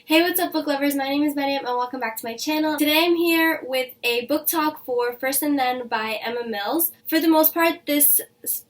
Hey, what's up, book lovers? My name is Mariam and welcome back to my channel. Today I'm here with a book talk for First and Then by Emma Mills. For the most part, this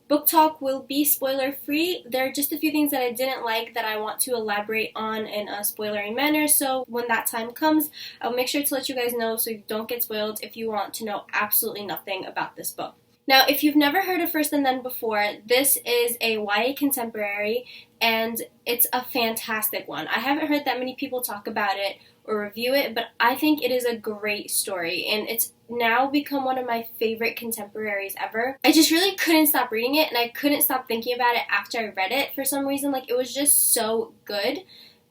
book talk will be spoiler free. There are just a few things that I didn't like that I want to elaborate on in a spoilery manner, so when that time comes, I'll make sure to let you guys know so you don't get spoiled if you want to know absolutely nothing about this book. Now, if you've never heard of First and Then before, this is a YA contemporary, and it's a fantastic one. I haven't heard that many people talk about it or review it, but I think it is a great story, and it's now become one of my favorite contemporaries ever. I just really couldn't stop reading it, and I couldn't stop thinking about it after I read it for some reason. Like, it was just so good,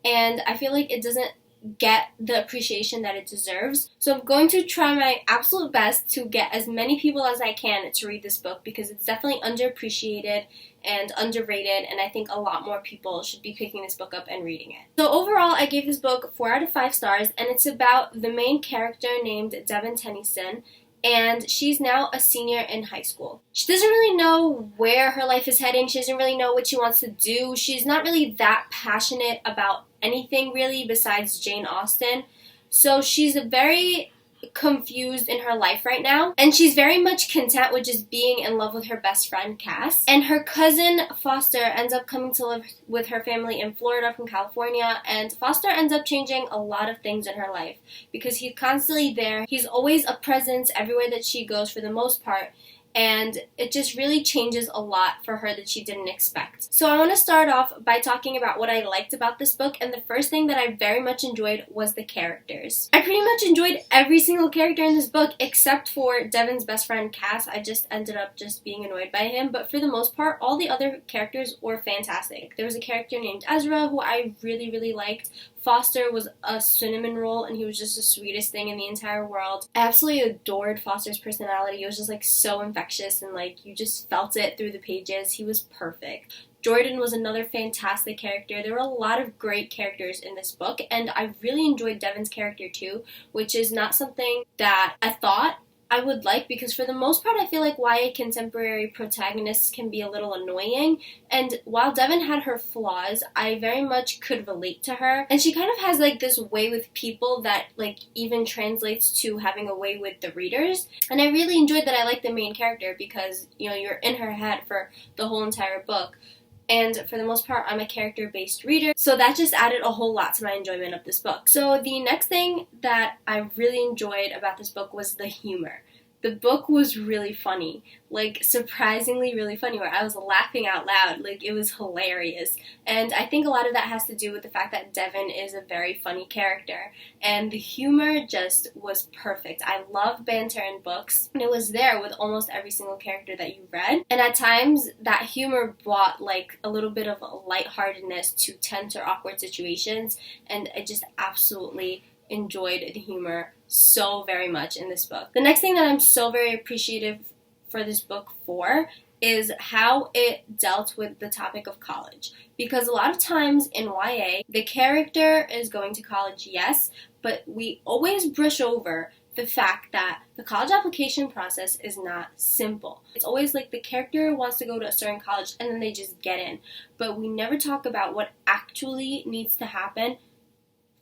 and I feel like it doesn't get the appreciation that it deserves. So I'm going to try my absolute best to get as many people as I can to read this book because it's definitely underappreciated and underrated, and I think a lot more people should be picking this book up and reading it. So overall, I gave this book 4 out of 5 stars, and it's about the main character named Devin Tennyson, and she's now a senior in high school. She doesn't really know where her life is heading. She doesn't really know what she wants to do. She's not really that passionate about anything really besides Jane Austen. So she's very confused in her life right now, and she's very much content with just being in love with her best friend Cass. And her cousin Foster ends up coming to live with her family in Florida from California, and Foster ends up changing a lot of things in her life because he's constantly there. He's always a presence everywhere that she goes for the most part, and it just really changes a lot for her that she didn't expect. So I want to start off by talking about what I liked about this book, and the first thing that I very much enjoyed was the characters. I pretty much enjoyed every single character in this book except for Devin's best friend Cass. I just ended up just being annoyed by him, but for the most part, all the other characters were fantastic. There was a character named Ezra who I really liked. Foster was a cinnamon roll, and he was just the sweetest thing in the entire world. I absolutely adored Foster's personality. It was just like so infectious, and like you just felt it through the pages. He was perfect. Jordan was another fantastic character. There were a lot of great characters in this book, and I really enjoyed Devin's character too, which is not something that I thought I would like, because for the most part I feel like YA contemporary protagonists can be a little annoying, and while Devin had her flaws, I very much could relate to her, and she kind of has like this way with people that like even translates to having a way with the readers. And I really enjoyed that I liked the main character because, you know, you're in her head for the whole entire book. And for the most part, I'm a character-based reader, so that just added a whole lot to my enjoyment of this book. So the next thing that I really enjoyed about this book was the humor. The book was really funny, like surprisingly really funny, where I was laughing out loud. Like, it was hilarious. And I think a lot of that has to do with the fact that Devin is a very funny character, and the humor just was perfect. I love banter in books, and it was there with almost every single character that you read. And at times, that humor brought like a little bit of a lightheartedness to tense or awkward situations, and I just absolutely enjoyed the humor so very much in this book. The next thing that I'm so very appreciative for this book for is how it dealt with the topic of college. Because a lot of times in YA, the character is going to college, yes, but we always brush over the fact that the college application process is not simple. It's always like the character wants to go to a certain college and then they just get in. But we never talk about what actually needs to happen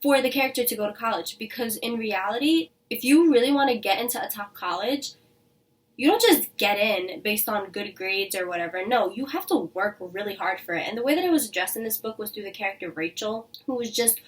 for the character to go to college, because in reality, if you really want to get into a top college, you don't just get in based on good grades or whatever. No, you have to work really hard for it. And the way that it was addressed in this book was through the character Rachel, who was just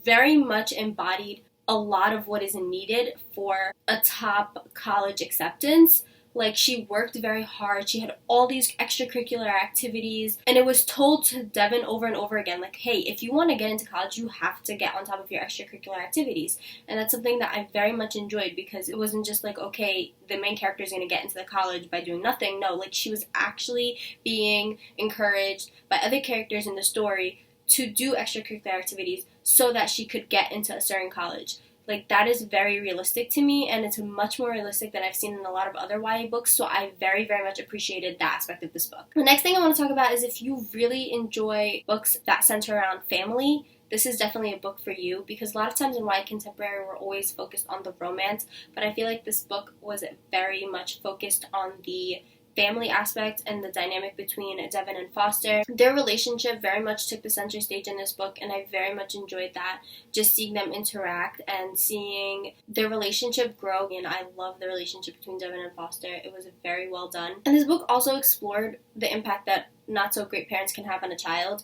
very much embodied a lot of what is needed for a top college acceptance. Like, she worked very hard. She had all these extracurricular activities. And it was told to Devin over and over again, like, hey, if you want to get into college, you have to get on top of your extracurricular activities. And that's something that I very much enjoyed, because it wasn't just like, okay, the main character is going to get into the college by doing nothing. No, like, she was actually being encouraged by other characters in the story to do extracurricular activities so that she could get into a certain college. Like, that is very realistic to me, and it's much more realistic than I've seen in a lot of other YA books, so I very much appreciated that aspect of this book. The next thing I want to talk about is if you really enjoy books that center around family, this is definitely a book for you, because a lot of times in YA contemporary we're always focused on the romance, but I feel like this book was very much focused on the family aspect and the dynamic between Devin and Foster. Their relationship very much took the center stage in this book, and I very much enjoyed that, just seeing them interact and seeing their relationship grow. And I love the relationship between Devin and Foster. It was very well done. And this book also explored the impact that not so great parents can have on a child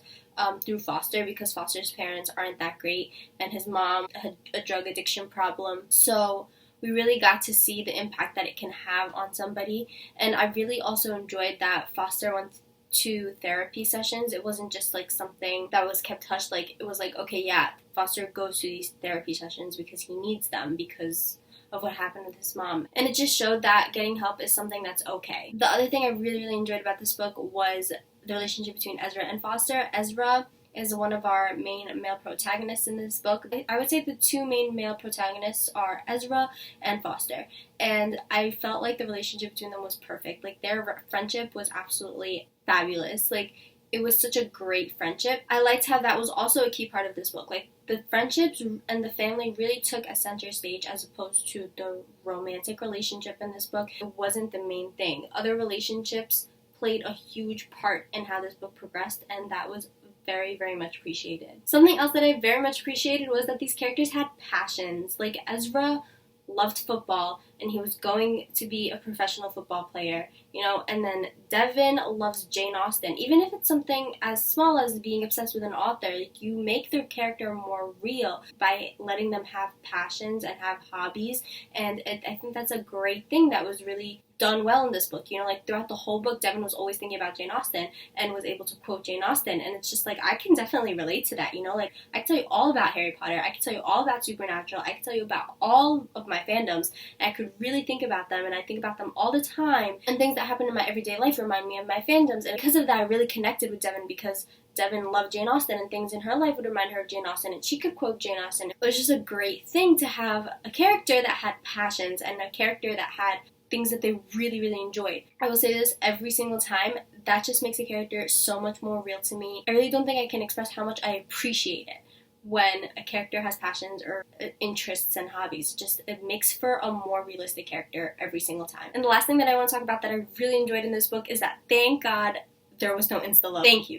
through Foster, because Foster's parents aren't that great and his mom had a drug addiction problem. So we really got to see the impact that it can have on somebody. And I really also enjoyed that Foster went to therapy sessions. It wasn't just like something that was kept hush. Like, it was like, okay, yeah, Foster goes to these therapy sessions because he needs them because of what happened with his mom. And it just showed that getting help is something that's okay. The other thing I really enjoyed about this book was the relationship between Ezra and Foster. Ezra is one of our main male protagonists in this book. I would say the two main male protagonists are Ezra and Foster, and I felt like the relationship between them was perfect. Like, their friendship was absolutely fabulous. Like, it was such a great friendship. I liked how that was also a key part of this book. Like, the friendships and the family really took a center stage as opposed to the romantic relationship in this book. It wasn't the main thing. Other relationships played a huge part in how this book progressed, and that was very, very much appreciated. Something else that I very much appreciated was that these characters had passions. Like, Ezra loved football and he was going to be a professional football player, you know, and then Devin loves Jane Austen. Even if it's something as small as being obsessed with an author, like, you make their character more real by letting them have passions and have hobbies, and I think that's a great thing that was really done well in this book. You know, like, throughout the whole book, Devin was always thinking about Jane Austen and was able to quote Jane Austen, and it's just like, I can definitely relate to that, you know. Like, I can tell you all about Harry Potter, I can tell you all about Supernatural, I can tell you about all of my fandoms, and I could really think about them, and I think about them all the time, and things that happen in my everyday life remind me of my fandoms. And because of that, I really connected with Devin, because Devin loved Jane Austen, and things in her life would remind her of Jane Austen, and she could quote Jane Austen. It was just a great thing to have a character that had passions and a character that had things that they really, really enjoyed. I will say this every single time, that just makes a character so much more real to me. I really don't think I can express how much I appreciate it when a character has passions or interests and hobbies. Just, it makes for a more realistic character every single time. And the last thing that I want to talk about that I really enjoyed in this book is that, thank God, there was no insta-love. Thank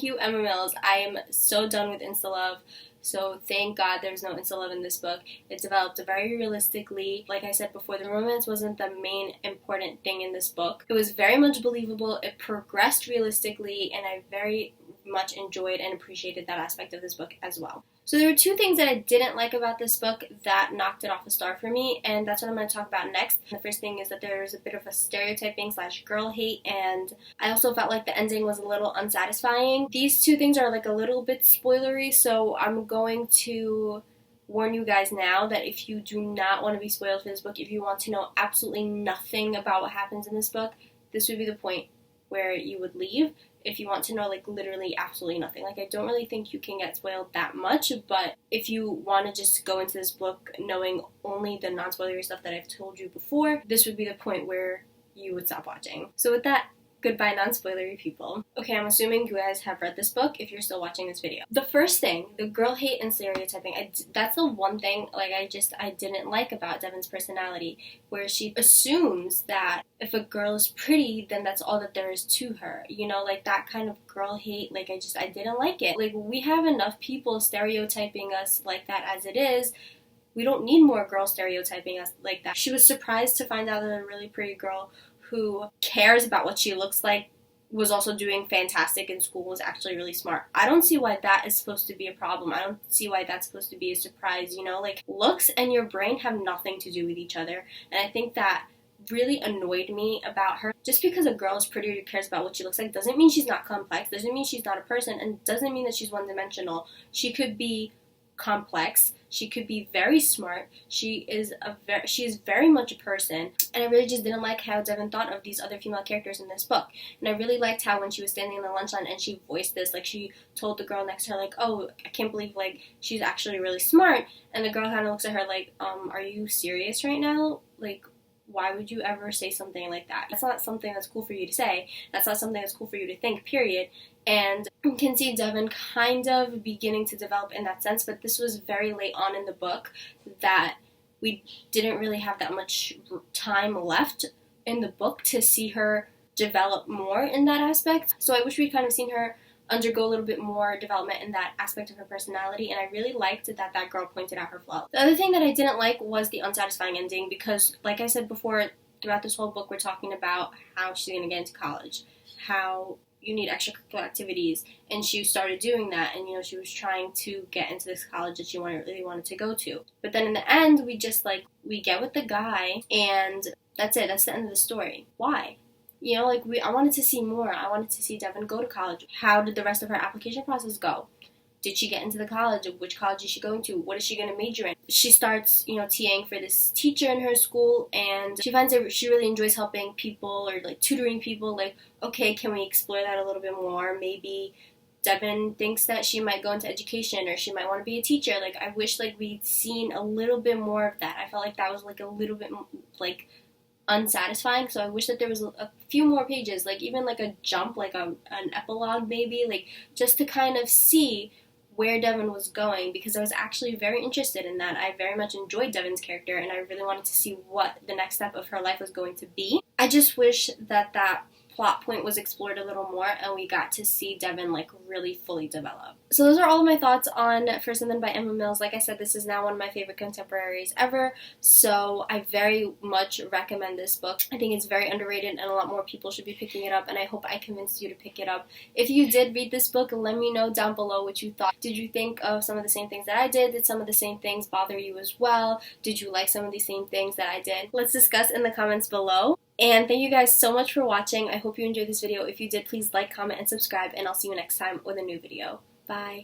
you, Emma Mills. I am so done with insta-love. So thank God there's no insta-love in this book. It developed very realistically. Like I said before, the romance wasn't the main important thing in this book. It was very much believable. It progressed realistically, and I very much enjoyed and appreciated that aspect of this book as well. So there were two things that I didn't like about this book that knocked it off a star for me, and that's what I'm going to talk about next. The first thing is that there's a bit of a stereotyping / girl hate, and I also felt like the ending was a little unsatisfying. These two things are like a little bit spoilery, so I'm going to warn you guys now that if you do not want to be spoiled for this book, if you want to know absolutely nothing about what happens in this book, this would be the point where you would leave. If you want to know, like, literally absolutely nothing. Like, I don't really think you can get spoiled that much, but if you want to just go into this book knowing only the non-spoilery stuff that I've told you before, this would be the point where you would stop watching. So with that, goodbye non-spoilery people. Okay, I'm assuming you guys have read this book if you're still watching this video. The first thing, the girl hate and stereotyping, that's the one thing, like, I didn't like about Devin's personality, where she assumes that if a girl is pretty, then that's all that there is to her. You know, like, that kind of girl hate, like, I didn't like it. Like, we have enough people stereotyping us like that as it is. We don't need more girls stereotyping us like that. She was surprised to find out that a really pretty girl who cares about what she looks like, was also doing fantastic in school, was actually really smart. I don't see why that is supposed to be a problem. I don't see why that's supposed to be a surprise, you know? Like, looks and your brain have nothing to do with each other, and I think that really annoyed me about her. Just because a girl is pretty or cares about what she looks like doesn't mean she's not complex, doesn't mean she's not a person, and doesn't mean that she's one-dimensional. She could be complex, she could be very smart, she is very much a person, and I really just didn't like how Devin thought of these other female characters in this book. And I really liked how when she was standing in the lunch line and she voiced this, like, she told the girl next to her, like, oh, I can't believe, like, she's actually really smart, and the girl kind of looks at her like, are you serious right now? Like, why would you ever say something like that? That's not something that's cool for you to say. That's not something that's cool for you to think, period. And you can see Devin kind of beginning to develop in that sense, but this was very late on in the book that we didn't really have that much time left in the book to see her develop more in that aspect. So I wish we'd kind of seen her undergo a little bit more development in that aspect of her personality, and I really liked that that girl pointed out her flaws. The other thing that I didn't like was the unsatisfying ending, because like I said before, throughout this whole book we're talking about how she's going to get into college, how you need extracurricular activities, and she started doing that, and she was trying to get into this college that she really wanted to go to. But then in the end, we get with the guy, and that's it. That's the end of the story. Why? I wanted to see more. I wanted to see Devin go to college. How did the rest of her application process go? Did she get into the college? Which college is she going to? What is she going to major in? She starts, TAing for this teacher in her school, and she finds that she really enjoys helping people or, tutoring people. Okay, can we explore that a little bit more? Maybe Devin thinks that she might go into education, or she might want to be a teacher. I wish, we'd seen a little bit more of that. I felt like that was, a little bit, unsatisfying. So I wish that there was a few more pages, even a jump, an epilogue maybe, just to kind of see where Devin was going, because I was actually very interested in that. I very much enjoyed Devin's character, and I really wanted to see what the next step of her life was going to be. I just wish that plot point was explored a little more, and we got to see Devin really fully develop. So those are all of my thoughts on First and Then by Emma Mills. Like I said, this is now one of my favorite contemporaries ever, so I very much recommend this book. I think it's very underrated, and a lot more people should be picking it up, and I hope I convinced you to pick it up. If you did read this book, let me know down below what you thought. Did you think of some of the same things that I did? Did some of the same things bother you as well? Did you like some of the same things that I did? Let's discuss in the comments below. And thank you guys so much for watching. I hope you enjoyed this video. If you did, please like, comment, and subscribe, and I'll see you next time with a new video. Bye.